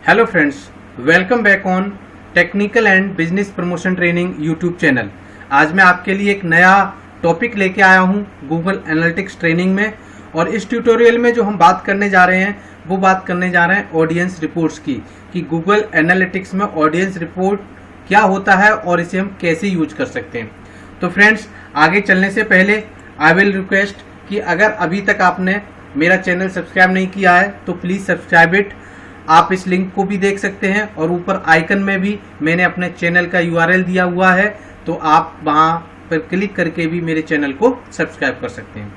Hello friends, welcome back on technical and business promotion training YouTube channel. आज मैं आपके लिए एक नया टॉपिक लेके आया हूं गूगल एनालिटिक्स ट्रेनिंग में। और इस ट्यूटोरियल में जो हम बात करने जा रहे हैं वो बात करने जा रहे हैं ऑडियंस रिपोर्ट्स की, कि गूगल एनालिटिक्स में ऑडियंस रिपोर्ट क्या होता है और इसे हम कैसे यूज कर सकते हैं। तो फ्रेंड्स, आगे चलने से पहले आई विल रिक्वेस्ट कि अगर अभी तक आपने मेरा चैनल सब्सक्राइब नहीं किया है तो प्लीज़ सब्सक्राइब इट। आप इस लिंक को भी देख सकते हैं और ऊपर आइकन में भी मैंने अपने चैनल का URL दिया हुआ है, तो आप वहां पर क्लिक करके भी मेरे चैनल को सब्सक्राइब कर सकते हैं।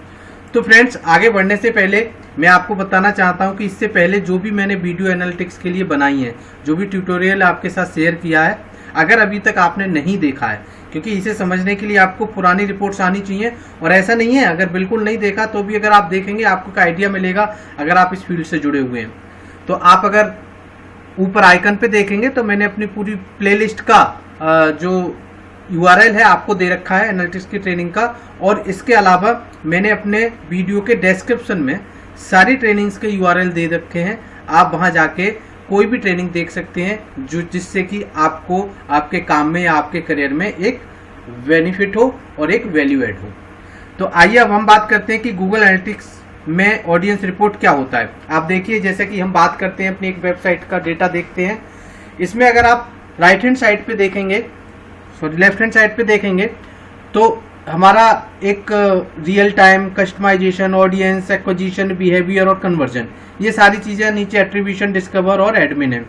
तो फ्रेंड्स, आगे बढ़ने से पहले मैं आपको बताना चाहता हूं कि इससे पहले जो भी मैंने वीडियो एनालिटिक्स के लिए बनाई है, जो भी ट्यूटोरियल आपके साथ शेयर किया है, अगर अभी तक आपने नहीं देखा है, क्योंकि इसे समझने के लिए आपको पुरानी रिपोर्ट्स आनी चाहिए। और ऐसा नहीं है, अगर बिल्कुल नहीं देखा तो भी अगर आप देखेंगे आपको एक आइडिया मिलेगा अगर आप इस फील्ड से जुड़े हुए हैं। तो आप अगर ऊपर आइकन पे देखेंगे तो मैंने अपनी पूरी प्लेलिस्ट का जो URL है आपको दे रखा है एनालिटिक्स की ट्रेनिंग का। और इसके अलावा मैंने अपने वीडियो के डिस्क्रिप्शन में सारी ट्रेनिंग्स के URL दे रखे हैं। आप वहां जाके कोई भी ट्रेनिंग देख सकते हैं जो जिससे कि आपको आपके काम में या आपके करियर में एक बेनिफिट हो और एक वैल्यू एड हो। तो आइए अब हम बात करते हैं कि गूगल एनालिटिक्स में ऑडियंस रिपोर्ट क्या होता है। आप देखिए, जैसे कि हम बात करते हैं अपनी एक वेबसाइट का डेटा देखते हैं। इसमें अगर आप राइट हैंड साइड पे देखेंगे, सॉरी लेफ्ट हैंड साइड पे देखेंगे, तो हमारा एक real time, customization, audience acquisition, behavior और कन्वर्जन, ये सारी चीजें नीचे एट्रीब्यूशन, डिस्कवर और एडमिन है।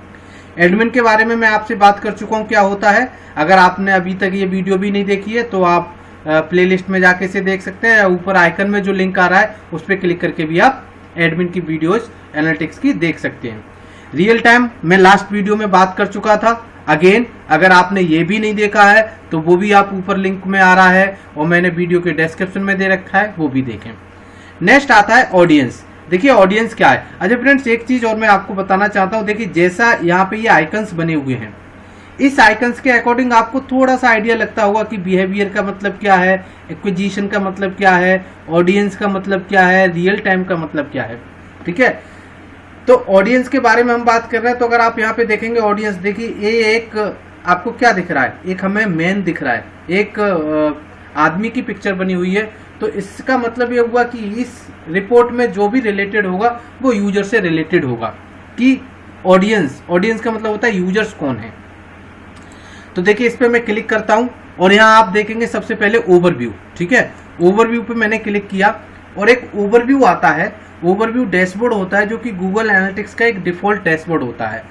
एडमिन के बारे में मैं आपसे बात कर चुका हूँ क्या होता है। अगर आपने अभी तक ये वीडियो भी नहीं देखी है तो आप प्लेलिस्ट में जाके इसे देख सकते हैं, या ऊपर आइकन में जो लिंक आ रहा है उस पर क्लिक करके भी आप एडमिन की वीडियोस एनालिटिक्स की देख सकते हैं। रियल टाइम मैं लास्ट वीडियो में बात कर चुका था। अगेन, अगर आपने ये भी नहीं देखा है तो वो भी आप ऊपर लिंक में आ रहा है और मैंने वीडियो के डिस्क्रिप्शन में दे रखा है, वो भी देखें। नेक्स्ट आता है ऑडियंस। देखिए ऑडियंस क्या है। अच्छा फ्रेंड्स, एक चीज और मैं आपको बताना चाहता हूँ। देखिए, जैसा यहाँ पे ये आइकन्स बने हुए हैं, इस आइकन्स के अकॉर्डिंग आपको थोड़ा सा आइडिया लगता होगा कि बिहेवियर का मतलब क्या है, एक्विजिशन का मतलब क्या है, ऑडियंस का मतलब क्या है, रियल टाइम का मतलब क्या है। ठीक है, तो ऑडियंस के बारे में हम बात कर रहे हैं। तो अगर आप यहाँ पे देखेंगे ऑडियंस, देखिए ये एक आपको क्या दिख रहा है, एक हमें मैन दिख रहा है, एक आदमी की पिक्चर बनी हुई है। तो इसका मतलब ये हुआ कि इस रिपोर्ट में जो भी रिलेटेड होगा वो यूजर से रिलेटेड होगा। कि ऑडियंस का मतलब होता है यूजर्स कौन है। तो देखिए, इस पे मैं क्लिक करता हूं और यहाँ आप देखेंगे सबसे पहले ओवरव्यू। ठीक है, ओवरव्यू पे मैंने क्लिक किया और एक ओवरव्यू आता है। ओवरव्यू डैशबोर्ड होता है जो कि गूगल एनालिटिक्स का एक डिफॉल्ट डैशबोर्ड होता है।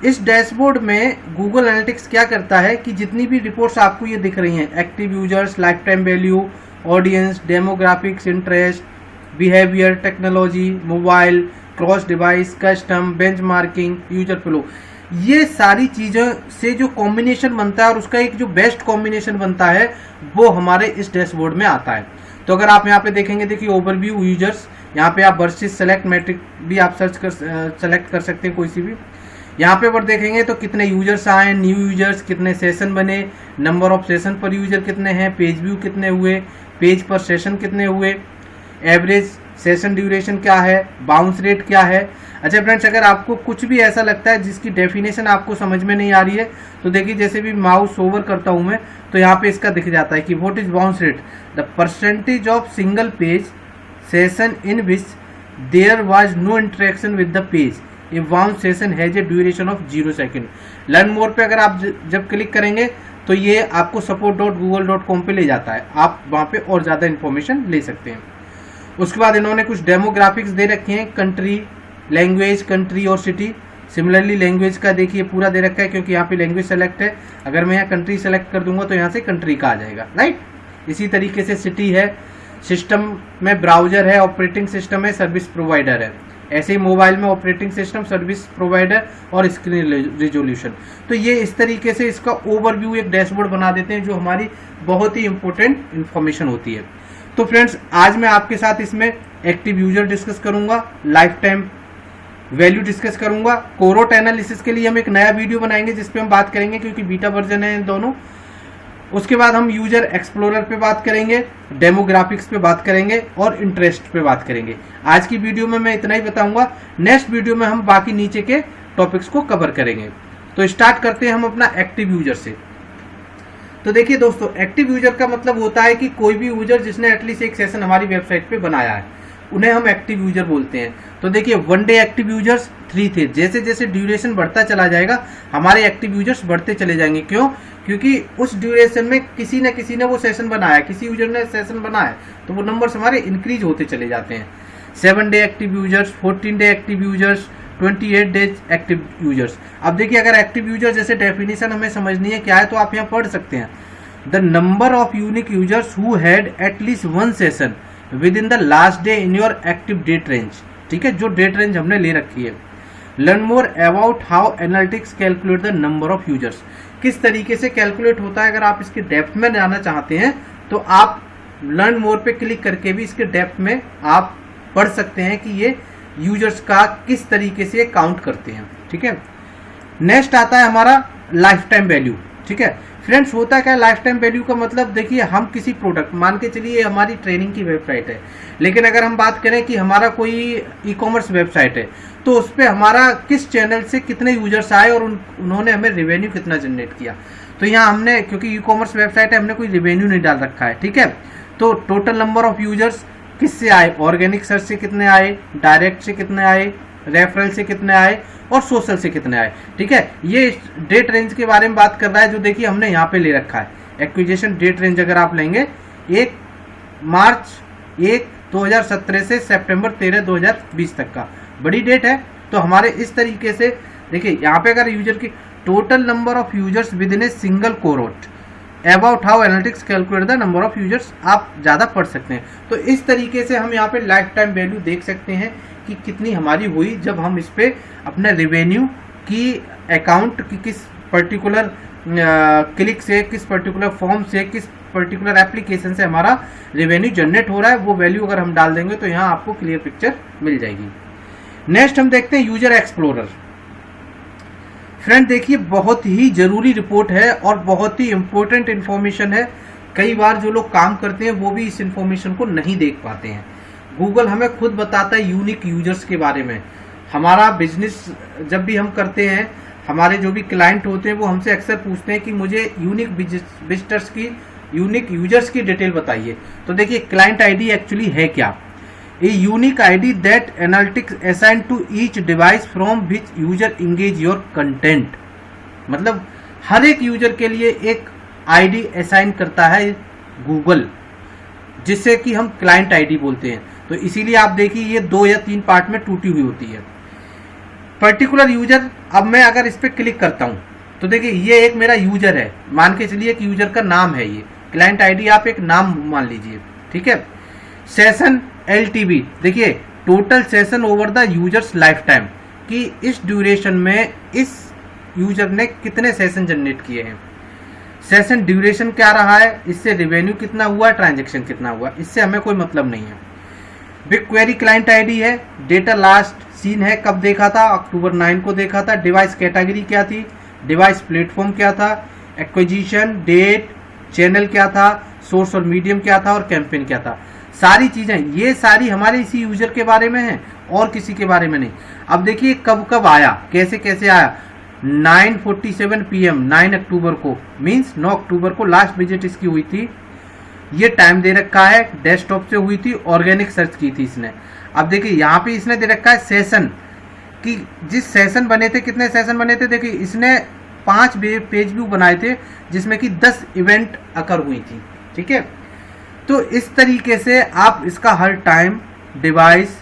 इस डैशबोर्ड में गूगल एनालिटिक्स क्या करता है कि जितनी भी रिपोर्ट्स आपको ये दिख रही हैं, active users, life time value, audience, demographics, interest, behaviour, technology, mobile, cross device, custom, benchmarking, user flow, ये सारी चीजों से जो कॉम्बिनेशन बनता है और उसका एक जो बेस्ट कॉम्बिनेशन बनता है वो हमारे इस डैशबोर्ड में आता है। तो अगर आप यहाँ पे देखेंगे, देखिए ओवरव्यू यूजर्स, यहाँ पे आप वर्सेस सेलेक्ट मैट्रिक भी आप सेलेक्ट कर सकते हैं कोई सी भी। यहाँ पे पर देखेंगे तो कितने यूजर्स आए, न्यू यूजर्स, कितने सेशन बने, नंबर ऑफ सेशन पर यूजर कितने हैं, पेज व्यू कितने हुए, पेज पर सेशन कितने हुए, एवरेज सेशन ड्यूरेशन क्या है, बाउंस रेट क्या है। अच्छा फ्रेंड्स, अगर आपको कुछ भी ऐसा लगता है जिसकी डेफिनेशन आपको समझ में नहीं आ रही है तो देखिए, जैसे भी माउस ओवर करता हूं मैं तो यहाँ पे इसका दिख जाता है कि what is bounce rate, the percentage of single page session in which there was no interaction with the page, a bounce session has a duration of 0 second. Learn more पे अगर आप जब क्लिक करेंगे तो ये आपको support.google.com पे ले जाता है, आप वहाँ पे और ज़्यादा इन्फॉर्मेशन ले सकते हैं। उसके बाद इन्होंने कुछ डेमोग्राफिक्स दे रखे हैं, कंट्री, लैंग्वेज, कंट्री और सिटी। सिमिलरली लैंग्वेज का देखिए पूरा दे रखा है क्योंकि यहाँ पे लैंग्वेज सेलेक्ट है। अगर मैं यहाँ कंट्री सेलेक्ट कर दूंगा तो यहाँ से कंट्री का आ जाएगा, राइट। इसी तरीके से सिटी है, सिस्टम में ब्राउजर है, ऑपरेटिंग सिस्टम है, सर्विस प्रोवाइडर है। ऐसे ही मोबाइल में ऑपरेटिंग सिस्टम, सर्विस प्रोवाइडर और स्क्रीन रिजोल्यूशन। तो ये इस तरीके से इसका ओवरव्यू एक डैशबोर्ड बना देते हैं जो हमारी बहुत ही इंपॉर्टेंट इंफॉर्मेशन होती है। तो फ्रेंड्स, आज मैं आपके साथ इसमें एक्टिव यूजर डिस्कस करूंगा, लाइफ टाइम वैल्यू डिस्कस करूंगा। कोरोट एनालिसिस के लिए हम एक नया वीडियो बनाएंगे जिसपे हम बात करेंगे, क्योंकि बीटा वर्जन है इन दोनों। उसके बाद हम यूजर एक्सप्लोरर पे बात करेंगे, डेमोग्राफिक्स पे बात करेंगे और इंटरेस्ट पे बात करेंगे। आज की वीडियो में मैं इतना ही बताऊंगा। नेक्स्ट वीडियो में हम बाकी नीचे के टॉपिक्स को कवर करेंगे। तो स्टार्ट करते हैं हम अपना एक्टिव यूजर से। तो देखिए दोस्तों, एक्टिव यूजर का मतलब होता है कि कोई भी यूजर जिसने एटलीस्ट एक सेशन हमारी वेबसाइट पे बनाया है, उन्हें हम एक्टिव यूजर बोलते हैं। तो देखिए, 1 डे एक्टिव यूजर्स 3 थे। जैसे जैसे ड्यूरेशन बढ़ता चला जाएगा हमारे एक्टिव यूजर्स बढ़ते चले जाएंगे। क्यों? क्योंकि उस ड्यूरेशन में किसी न किसी ने वो सेशन बनाया, किसी यूजर ने सेशन बनाया, तो वो नंबर्स हमारे इंक्रीज होते चले जाते हैं। 7 day active users, 14 day active users, 28 days active users. अब देखिए, अगर एक्टिव यूजर जैसे डेफिनेशन हमें समझनी है क्या है, तो आप यहाँ पढ़ सकते हैं, the number of unique users who had at least 1 session within the last day in your active date range. ठीक है, जो डेट रेंज हमने ले रखी है। Learn more about how analytics calculate the number of users. किस तरीके से कैलकुलेट होता है, अगर आप इसके डेप्थ में जाना चाहते हैं तो आप लर्न मोर पे क्लिक करके भी इसके डेप्थ में आप पढ़ सकते हैं कि ये यूजर्स का किस तरीके से काउंट करते हैं। ठीक है, नेक्स्ट आता है हमारा लाइफ टाइम वैल्यू। ठीक है फ्रेंड्स, होता क्या है लाइफ टाइम वैल्यू का मतलब? देखिए, हम किसी प्रोडक्ट, मान के चलिए हमारी ट्रेनिंग की वेबसाइट है, लेकिन अगर हम बात करें कि हमारा कोई ई कॉमर्स वेबसाइट है, तो उस पर हमारा किस चैनल से कितने यूजर्स आए और उन्होंने हमें रेवेन्यू कितना जनरेट किया। तो यहाँ हमने, क्योंकि ई कॉमर्स वेबसाइट है, हमने कोई रेवेन्यू नहीं डाल रखा है। ठीक है, तो टोटल नंबर ऑफ यूजर्स किससे आए, ऑर्गेनिक सर्च से कितने आए, डायरेक्ट से कितने आए, रेफरल से कितने आए और सोशल से कितने आए। ठीक है, ये डेट रेंज के बारे में बात कर रहा है, जो देखिए हमने यहाँ पे ले रखा है। एक्विजिशन डेट रेंज अगर आप लेंगे 1 मार्च 2017 से सितंबर 13 2020 तक का, बड़ी डेट है। तो हमारे इस तरीके से देखिए, यहाँ पे अगर यूजर की total number of users with in a single cohort about how analytics calculate the number of users, आप ज़्यादा पढ़ सकते हैं। तो इस तरीके से हम यहाँ पे लाइफ टाइम वैल्यू देख सकते हैं कि कितनी हमारी हुई जब हम इस पे अपने रेवेन्यू की अकाउंट की किस पर्टिकुलर क्लिक से, किस पर्टिकुलर फॉर्म से, किस पर्टिकुलर एप्लीकेशन से हमारा रेवेन्यू जनरेट हो रहा है, वो वैल्यू अगर हम डाल देंगे तो यहाँ आपको क्लियर पिक्चर मिल जाएगी। नेक्स्ट हम देखते हैं यूजर एक्सप्लोरर। फ्रेंड देखिए, बहुत ही जरूरी रिपोर्ट है और बहुत ही इंपॉर्टेंट इंफॉर्मेशन है। कई बार जो लोग काम करते हैं वो भी इस इंफॉर्मेशन को नहीं देख पाते हैं। गूगल हमें खुद बताता है यूनिक यूजर्स के बारे में। हमारा बिजनेस जब भी हम करते हैं, हमारे जो भी क्लाइंट होते हैं वो हमसे अक्सर पूछते हैं कि मुझे यूनिक विजिटर्स की, यूनिक यूजर्स की डिटेल बताइए। तो देखिए, क्लाइंट आईडी एक्चुअली है क्या? A unique ID that analytics assign to each device from which user engage your content. मतलब हर एक यूजर के लिए एक आईडी असाइन करता है गूगल, जिससे कि हम क्लाइंट आईडी बोलते हैं। तो इसीलिए आप देखिए, ये 2 या 3 पार्ट में टूटी हुई होती है। पर्टिकुलर यूजर, अब मैं अगर इस पर क्लिक करता हूं तो देखिए, ये एक मेरा यूजर है, मान के चलिए एक यूजर का नाम है, ये क्लाइंट आईडी आप एक नाम मान लीजिए। ठीक है, सेशन LTV, देखिए total session over the users life time, कि इस ड्यूरेशन में इस यूजर ने कितने सेशन जनरेट किए हैं। सेशन ड्यूरेशन क्या रहा है, इससे रेवेन्यू कितना हुआ, ट्रांजैक्शन कितना हुआ, इससे हमें कोई मतलब नहीं है। बिग क्वेरी क्लाइंट आईडी है, डेटा लास्ट सीन है, कब देखा था, अक्टूबर 9 को देखा था। डिवाइस कैटेगरी क्या थी, डिवाइस प्लेटफॉर्म क्या था, एक्विजिशन डेट, चैनल क्या था, सोर्स और मीडियम क्या था और कैंपेन क्या था। सारी चीजें ये सारी हमारे इसी यूजर के बारे में है और किसी के बारे में नहीं। अब देखिए कब कब आया, कैसे कैसे आया। 9:47 PM 9 अक्टूबर को, मीन्स 9 अक्टूबर को लास्ट विजिट इसकी हुई थी। ये टाइम दे रखा है, डेस्कटॉप से हुई थी, ऑर्गेनिक सर्च की थी इसने। अब देखिए यहाँ पे इसने दे रखा है सेशन, कि जिस सेशन बने थे, कितने सेशन बने थे, देखिए इसने 5 पेज व्यू बनाए थे जिसमें कि 10 इवेंट अकर हुई थी। ठीक है, तो इस तरीके से आप इसका हर टाइम, डिवाइस,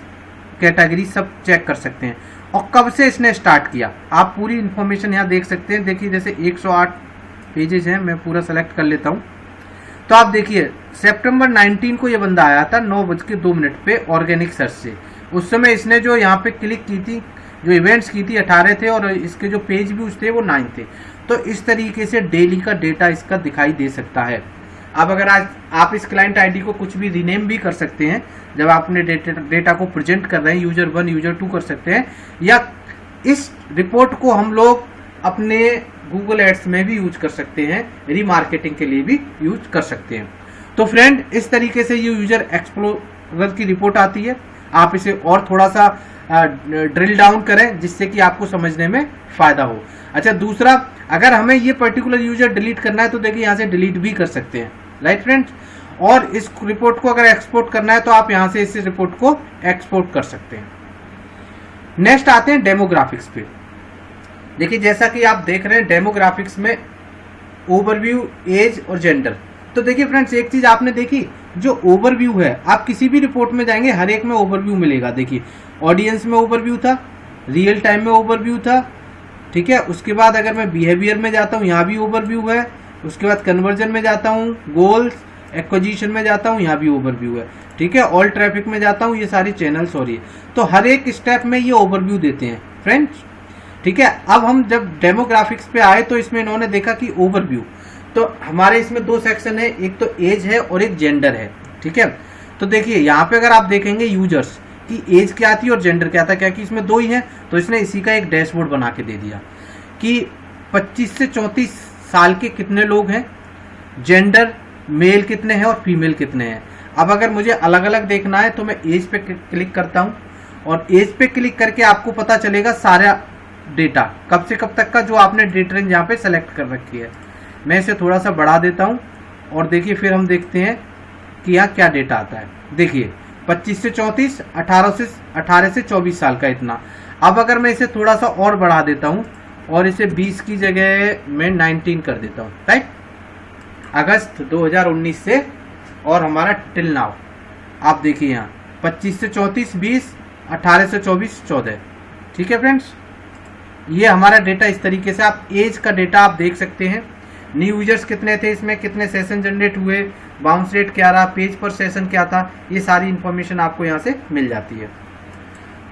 कैटेगरी सब चेक कर सकते हैं। और कब से इसने स्टार्ट किया, आप पूरी इंफॉर्मेशन यहाँ देख सकते हैं। देखिए जैसे 108 पेजेस हैं, मैं पूरा सेलेक्ट कर लेता हूँ। तो आप देखिए सितंबर 19 को ये बंदा आया था 9:02 पे ऑर्गेनिक सर्च से। उस समय इसने जो यहाँ पे क्लिक की थी, जो इवेंट्स की थी 18 थे और इसके जो पेज व्यूज थे वो 9 थे। तो इस तरीके से डेली का डेटा इसका दिखाई दे सकता है। अब अगर आज आप इस क्लाइंट आईडी को कुछ भी रीनेम भी कर सकते हैं, जब आप अपने डेटा को प्रेजेंट कर रहे हैं, यूजर 1 यूजर 2 कर सकते हैं, या इस रिपोर्ट को हम लोग अपने गूगल एड्स में भी यूज कर सकते हैं, रीमार्केटिंग के लिए भी यूज कर सकते हैं। तो फ्रेंड इस तरीके से ये यूजर एक्सप्लोरर की रिपोर्ट आती है। आप इसे और थोड़ा सा ड्रिल डाउन करें जिससे कि आपको समझने में फायदा हो। अच्छा, दूसरा, अगर हमें ये पर्टिकुलर यूजर डिलीट करना है तो देखिए यहाँ से डिलीट भी कर सकते हैं, राइट फ्रेंड्स। और इस रिपोर्ट को अगर एक्सपोर्ट करना है तो आप यहाँ से इस रिपोर्ट को एक्सपोर्ट कर सकते हैं। नेक्स्ट आते हैं डेमोग्राफिक्स पे। देखिए जैसा कि आप देख रहे हैं डेमोग्राफिक्स में ओवरव्यू, एज और जेंडर। तो देखिए फ्रेंड्स, एक चीज आपने देखी, जो ओवरव्यू है, आप किसी भी रिपोर्ट में जाएंगे हर एक में ओवरव्यू मिलेगा। देखिए ऑडियंस में ओवरव्यू था, रियल टाइम में ओवरव्यू था, ठीक है। उसके बाद अगर मैं बिहेवियर में जाता हूँ यहाँ भी ओवरव्यू है, उसके बाद कन्वर्जन में जाता हूँ, गोल्स एक्विजिशन में जाता हूँ यहाँ भी ओवरव्यू है, ठीक है। ऑल ट्रैफिक में जाता हूँ, ये सारी चैनल्स हो रही है। तो हर एक स्टेप में ये ओवरव्यू देते हैं फ्रेंड्स, ठीक है। अब हम जब डेमोग्राफिक्स पे आए तो इसमें इन्होंने देखा कि ओवरव्यू, तो हमारे इसमें दो सेक्शन है, एक तो एज है और एक जेंडर है, ठीक है। तो देखिए यहाँ पे अगर आप देखेंगे यूजर्स की एज क्या थी और जेंडर क्या था, क्या कि इसमें दो ही है, तो इसने इसी का एक डैशबोर्ड बना के दे दिया कि 25 से 34 साल के कितने लोग हैं, जेंडर मेल कितने हैं और फीमेल कितने हैं। अब अगर मुझे अलग अलग देखना है तो मैं एज पे क्लिक करता हूँ और एज पे क्लिक करके आपको पता चलेगा सारा डेटा कब से कब तक का जो आपने डेट रेंज यहाँ पे सेलेक्ट कर रखी है। मैं इसे थोड़ा सा बढ़ा देता हूँ और देखिए फिर हम देखते हैं कि यहाँ क्या डेटा आता है। देखिए 25 से 34, 18 से 24 साल का इतना। अब अगर मैं इसे थोड़ा सा और बढ़ा देता हूँ और इसे 20 की जगह मैं 19 कर देता हूँ, राइट, अगस्त 2019 से और हमारा टिल नाउ आप देखिए यहाँ 25 से 34 20, 18 से 24 14, ठीक है फ्रेंड्स। ये हमारा डेटा इस तरीके से आप एज का डेटा आप देख सकते हैं, न्यू यूजर्स कितने थे, इसमें कितने सेशन जनरेट हुए, बाउंस रेट क्या रहा, पेज पर सेशन क्या था, ये सारी इंफॉर्मेशन आपको यहाँ से मिल जाती है।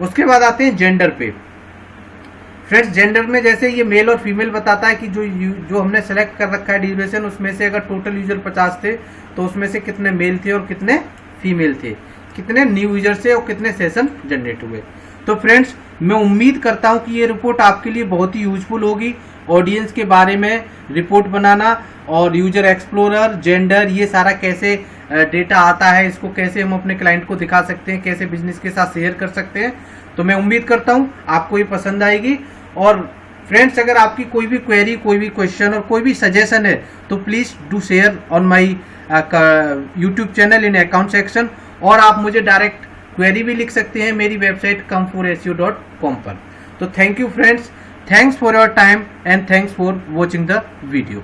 उसके बाद आते हैं जेंडर पे। फ्रेंड्स जेंडर में जैसे ये मेल और फीमेल बताता है कि जो हमने सेलेक्ट कर रखा है ड्यूरेशन, उसमें से अगर टोटल यूजर 50 थे तो उसमें से कितने मेल थे और कितने फीमेल थे, कितने न्यू यूजर थे और कितने सेशन जनरेट हुए। तो फ्रेंड्स मैं उम्मीद करता हूं कि ये रिपोर्ट आपके लिए बहुत ही यूजफुल होगी। ऑडियंस के बारे में रिपोर्ट बनाना और यूजर एक्सप्लोरर, जेंडर, ये सारा कैसे डेटा आता है, इसको कैसे हम अपने क्लाइंट को दिखा सकते हैं, कैसे बिजनेस के साथ शेयर कर सकते हैं। तो मैं उम्मीद करता हूं आपको ये पसंद आएगी। और फ्रेंड्स अगर आपकी कोई भी क्वेरी, कोई भी क्वेश्चन और कोई भी सजेशन है तो please do share on my YouTube channel in account section, और आप मुझे डायरेक्ट क्वेरी भी लिख सकते हैं मेरी वेबसाइट come4seo.com पर। तो thank you friends, thanks for your time and thanks for watching the video.